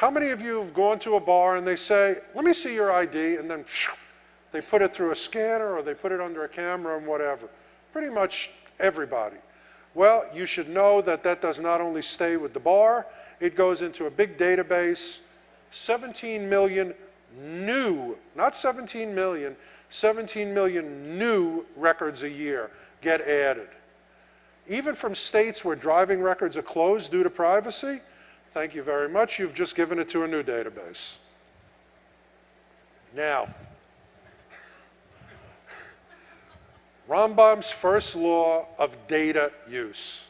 How many of you have gone to a bar and they say, let me see your ID, and then they put it through a scanner or they put it under a camera and whatever? Pretty much everybody. Well, you should know that that does not only stay with the bar, it goes into a big database. 17 million new, not 17 million, 17 million new records a year get added. Even from states where driving records are closed due to privacy, thank you very much, you've just given it to a new database. Now, Rambam's first law of data use.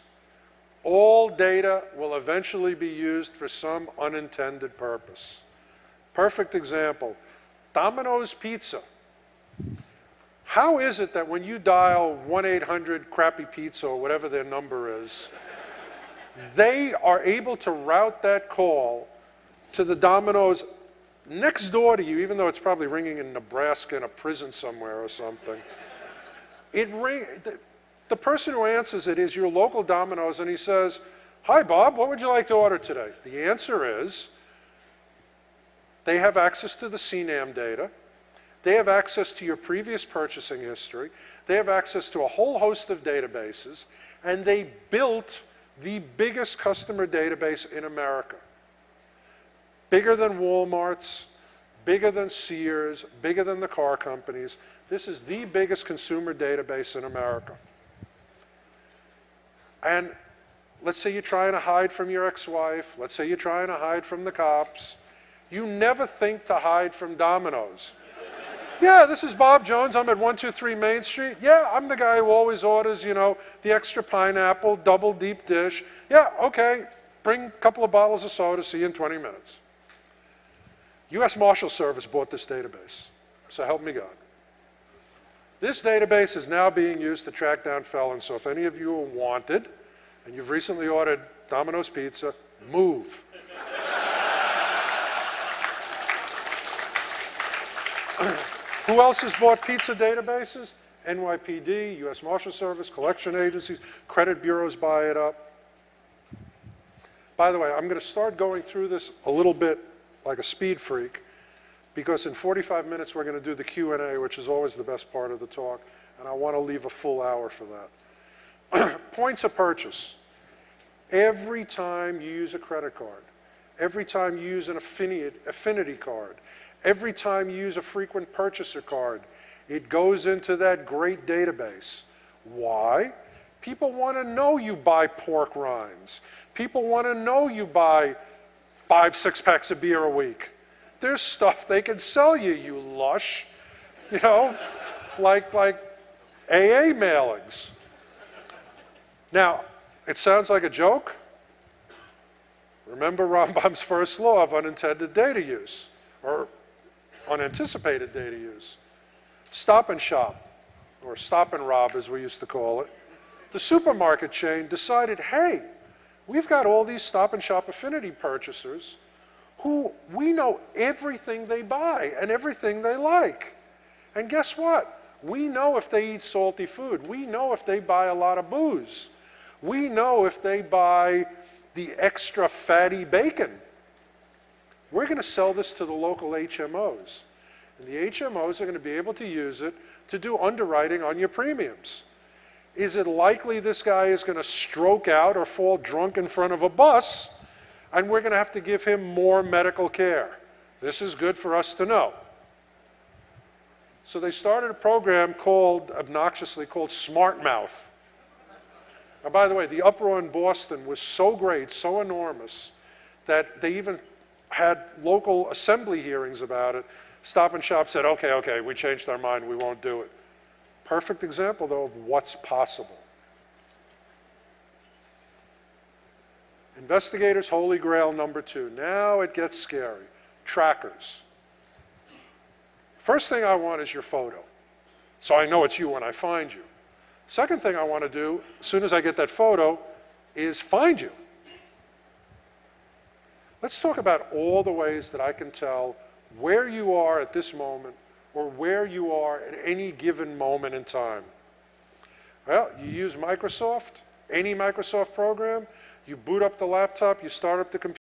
All data will eventually be used for some unintended purpose. Perfect example, Domino's Pizza. How is it that when you dial 1-800-CRAPPY-PIZZA or whatever their number is, they are able to route that call to the Domino's next door to you, even though it's probably ringing in Nebraska in a prison somewhere or something? The person who answers it is your local Domino's, and he says, hi, Bob, what would you like to order today? The answer is, they have access to the CNAM data. They have access to your previous purchasing history. They have access to a whole host of databases, and they built the biggest customer database in America. Bigger than Walmart's, bigger than Sears, bigger than the car companies. This is the biggest consumer database in America. And let's say you're trying to hide from your ex-wife. Let's say you're trying to hide from the cops. You never think to hide from Domino's. Yeah, this is Bob Jones. I'm at 123 Main Street. Yeah, I'm the guy who always orders, you know, the extra pineapple, double deep dish. Yeah, okay, bring a couple of bottles of soda, see you in 20 minutes. U.S. Marshal Service bought this database, so help me God. This database is now being used to track down felons, so if any of you are wanted, and you've recently ordered Domino's Pizza, move. Who else has bought pizza databases? NYPD, U.S. Marshal Service, collection agencies, credit bureaus buy it up. By the way, I'm going to start going through this a little bit like a speed freak, because in 45 minutes we're going to do the Q&A, which is always the best part of the talk, and I want to leave a full hour for that. Points of purchase. Every time you use a credit card, every time you use an affinity card, every time you use a frequent purchaser card, it goes into that great database. Why? People want to know you buy pork rinds. People want to know you buy 5-6 packs of beer a week. There's stuff they can sell you, you lush. You know, like AA mailings. Now, it sounds like a joke. Remember Rambam's first law of unintended data use, or unanticipated data use. Stop and Shop, or Stop and Rob as we used to call it. The supermarket chain decided, hey, we've got all these Stop and Shop affinity purchasers who we know everything they buy and everything they like. And guess what? We know if they eat salty food. We know if they buy a lot of booze. We know if they buy the extra fatty bacon. We're going to sell this to the local HMOs. And the HMOs are going to be able to use it to do underwriting on your premiums. Is it likely this guy is going to stroke out or fall drunk in front of a bus, and we're going to have to give him more medical care? This is good for us to know. So they started a program called, obnoxiously called Smart Mouth. Now, by the way, the uproar in Boston was so great, so enormous, that they even had local assembly hearings about it. Stop and Shop said, okay, we changed our mind, we won't do it. Perfect example, though, of what's possible. Investigator's Holy Grail number 2. Now it gets scary. Trackers. First thing I want is your photo, so I know it's you when I find you. Second thing I want to do, as soon as I get that photo, is find you. Let's talk about all the ways that I can tell where you are at this moment or where you are at any given moment in time. Well, you use Microsoft, any Microsoft program, you boot up the laptop, you start up the computer.